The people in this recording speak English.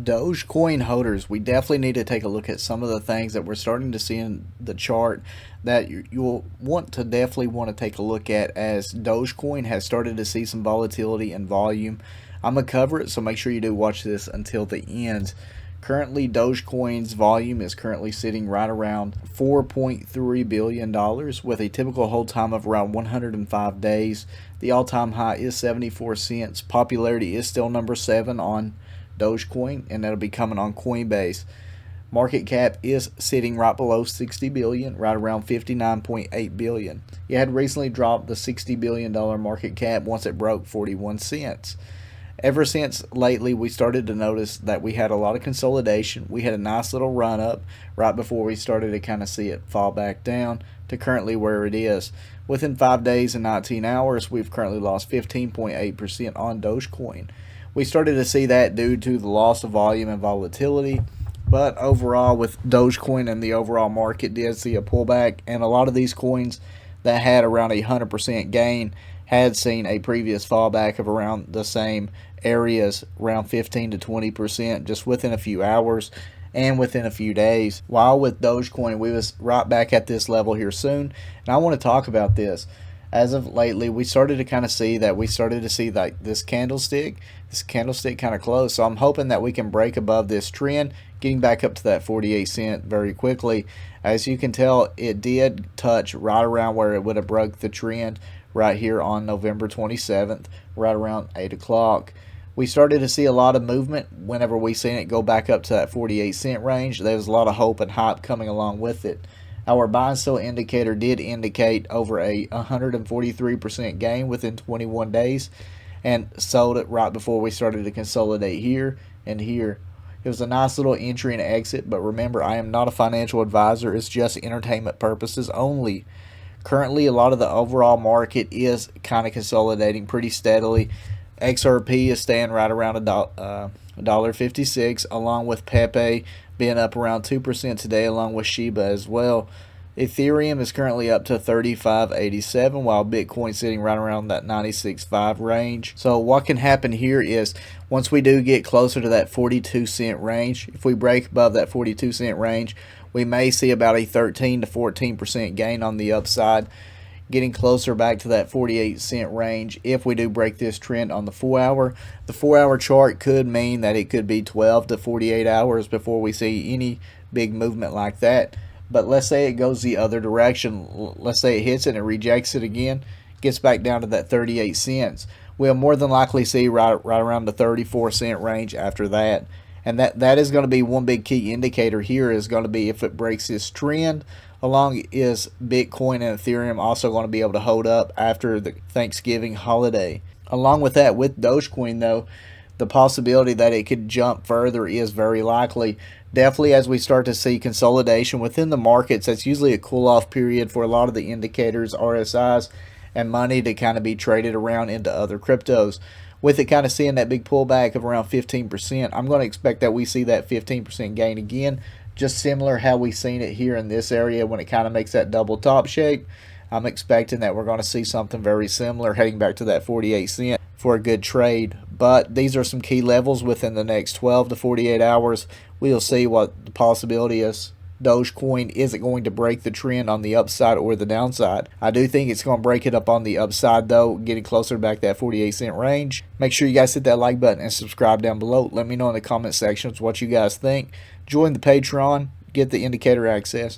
Dogecoin holders, we definitely need to take a look at some of the things that we're starting to see in the chart that you'll definitely want to take a look at, as Dogecoin has started to see some volatility and volume. I'm going to cover it, so make sure you do watch this until the end. Currently, Dogecoin's volume is currently sitting right around $4.3 billion with a typical hold time of around 105 days. The all-time high is 74 cents. Popularity is still number 7 on Dogecoin, and that'll be coming on Coinbase. Market cap is sitting right below 60 billion, right around 59.8 billion. It had recently dropped the $60 billion market cap once it broke 41 cents. Ever since lately, we started to notice that we had a lot of consolidation. We had a nice little run up right before we started to kind of see it fall back down to currently where it is. Within 5 days and 19 hours, we've currently lost 15.8% on Dogecoin. We started to see that due to the loss of volume and volatility, but overall with Dogecoin and the overall market did see a pullback, and a lot of these coins that had around 100% gain had seen a previous fallback of around the same areas, around 15 to 20% just within a few hours and within a few days. While with Dogecoin, we was right back at this level here soon, and I want to talk about this. As of lately, we started to kind of see that like this candlestick kind of close. So I'm hoping that we can break above this trend, getting back up to that 48 cent very quickly. As you can tell, it did touch right around where it would have broke the trend right here on November 27th, right around 8 o'clock. We started to see a lot of movement whenever we seen it go back up to that 48 cent range. There was a lot of hope and hype coming along with it. Our buy and sell indicator did indicate over a 143% gain within 21 days, and sold it right before we started to consolidate here and here. It was a nice little entry and exit, but remember, I am not a financial advisor. It's just entertainment purposes only. Currently, a lot of the overall market is kind of consolidating pretty steadily. XRP is staying right around $1.56, along with Pepe being up around 2% today, along with Shiba as well. Ethereum is currently up to 35.87, while Bitcoin sitting right around that 96.5 range. So what can happen here is, once we do get closer to that 42 cent range, if we break above that 42 cent range, we may see about a 13 to 14% gain on the upside, getting closer back to that 48 cent range. If we do break this trend on the 4-hour, the 4-hour chart could mean that it could be 12 to 48 hours before we see any big movement like that. But let's say it goes the other direction. Let's say it hits it and rejects it again, gets back down to that 38 cents. We'll more than likely see right around the 34 cent range after that. And that is going to be one big key indicator here, is going to be if it breaks this trend. Along is Bitcoin and Ethereum also going to be able to hold up after the Thanksgiving holiday. Along with that, with Dogecoin though, the possibility that it could jump further is very likely. Definitely as we start to see consolidation within the markets, that's usually a cool-off period for a lot of the indicators, RSIs, and money to kind of be traded around into other cryptos. With it kind of seeing that big pullback of around 15%, I'm going to expect that we see that 15% gain again, just similar how we seen it here in this area when it kind of makes that double top shape. I'm expecting that we're going to see something very similar heading back to that 48 cent for a good trade. But these are some key levels within the next 12 to 48 hours. We'll see what the possibility is. Dogecoin, is it going to break the trend on the upside or the downside? I do think it's going to break it up on the upside though, getting closer back to that 48 cent range. Make sure you guys hit that like button and subscribe down below. Let me know in the comment sections what you guys think. Join the Patreon, get the indicator access.